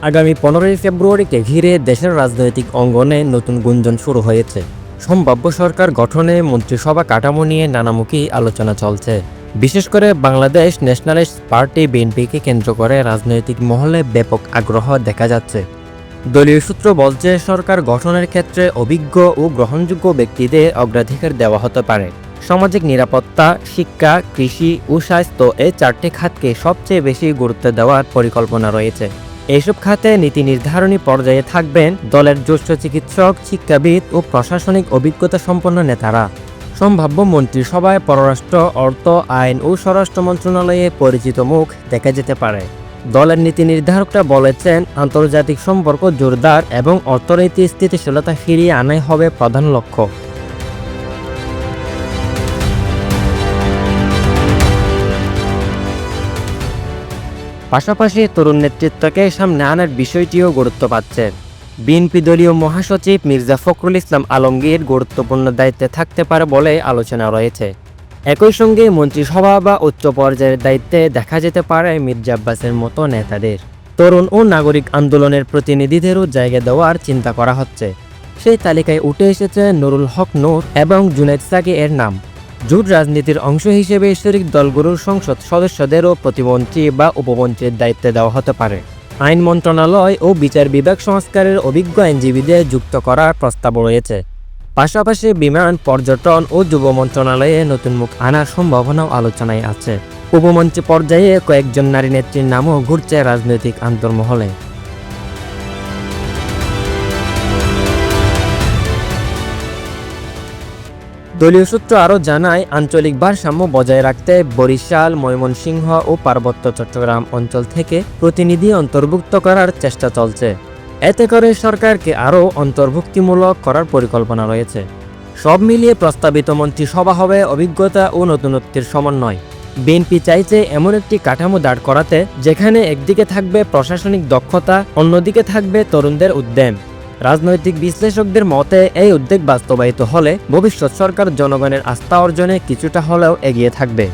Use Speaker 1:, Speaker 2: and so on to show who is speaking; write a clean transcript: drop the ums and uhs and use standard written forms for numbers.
Speaker 1: আগামী 15ই ফেব্রুয়ারিকে ঘিরে দেশের রাজনৈতিক অঙ্গনে নতুন গুঞ্জন শুরু হয়েছে। সম্ভাব্য সরকার গঠনে মন্ত্রিসভা কাঠামো নিয়ে নানামুখী আলোচনা চলছে। বিশেষ করে বাংলাদেশ ন্যাশনালিস্ট পার্টি বিএনপিকে কেন্দ্র করে রাজনৈতিক মহলে ব্যাপক আগ্রহ দেখা যাচ্ছে। দলীয় সূত্র বলছে, সরকার গঠনের ক্ষেত্রে অভিজ্ঞ ও গ্রহণযোগ্য ব্যক্তিদের অগ্রাধিকার দেওয়া হতে পারে। সামাজিক নিরাপত্তা, শিক্ষা, কৃষি ও স্বাস্থ্য এই 4টি খাতকে সবচেয়ে বেশি গুরুত্ব দেওয়ার পরিকল্পনা রয়েছে। এইসব খাতে নীতি নির্ধারণী পর্যায়ে থাকবেন দলের জ্যেষ্ঠ চিকিৎসক, শিক্ষাবিদ ও প্রশাসনিক অভিজ্ঞতা সম্পন্ন নেতারা। সম্ভাব্য মন্ত্রিসভায় পররাষ্ট্র, অর্থ, আইন ও স্বরাষ্ট্র মন্ত্রণালয়ে পরিচিত মুখ দেখা যেতে পারে। দলের নীতি নির্ধারকরা বলেছেন, আন্তর্জাতিক সম্পর্ক জোরদার এবং অর্থনৈতিক স্থিতিশীলতা ফিরিয়ে আনাই হবে প্রধান লক্ষ্য। পাশাপাশি তরুণ নেতৃত্বকে সামনে আনার বিষয়টিও গুরুত্ব পাচ্ছে। বিএনপি দলীয় মহাসচিব মির্জা ফখরুল ইসলাম আলমগীর গুরুত্বপূর্ণ দায়িত্বে থাকতে পারে বলে আলোচনা রয়েছে। একই সঙ্গে মন্ত্রিসভা বা উচ্চ পর্যায়ের দায়িত্বে দেখা যেতে পারে মির্জা আব্বাসের মতো নেতাদের। তরুণ ও নাগরিক আন্দোলনের প্রতিনিধিদেরও জায়গা দেওয়ার চিন্তা করা হচ্ছে। সেই তালিকায় উঠে এসেছে নুরুল হক নূর এবং জুনায়েদ সাকি এর নাম। জোট রাজনীতির অংশ হিসেবে শরিক দলগুলোর সংসদ সদস্যদেরও প্রতিমন্ত্রী বা উপমন্ত্রীর দায়িত্ব দেওয়া হতে পারে। আইন মন্ত্রণালয় ও বিচার বিভাগ সংস্কারের অভিজ্ঞ আইনজীবীদের যুক্ত করার প্রস্তাব রয়েছে। পাশাপাশি বিমান, পর্যটন ও যুব মন্ত্রণালয়ে নতুন মুখ আনার সম্ভাবনাও আলোচনায় আছে। উপমন্ত্রী পর্যায়ে কয়েকজন নারী নেত্রীর নামও ঘুরছে রাজনৈতিক আন্তর্মহলে। দলীয় সূত্র আরও জানায়, আঞ্চলিক ভারসাম্য বজায় রাখতে বরিশাল, ময়মনসিংহ ও পার্বত্য চট্টগ্রাম অঞ্চল থেকে প্রতিনিধি অন্তর্ভুক্ত করার চেষ্টা চলছে। এতে করে সরকারকে আরও অন্তর্ভুক্তিমূলক করার পরিকল্পনা রয়েছে। সব মিলিয়ে প্রস্তাবিত মন্ত্রিসভা হবে অভিজ্ঞতা ও নতুনত্বের সমন্বয়। বিএনপি চাইছে এমন একটি কাঠামো দাঁড় করাতে যেখানে একদিকে থাকবে প্রশাসনিক দক্ষতা, অন্যদিকে থাকবে তরুণদের উদ্যম। রাজনৈতিক বিশ্লেষকদের মতে, এই উদ্যোগ বাস্তবায়িত হলে ভবিষ্যৎ সরকার জনগণের আস্থা অর্জনে কিছুটা হলেও এগিয়ে থাকবে।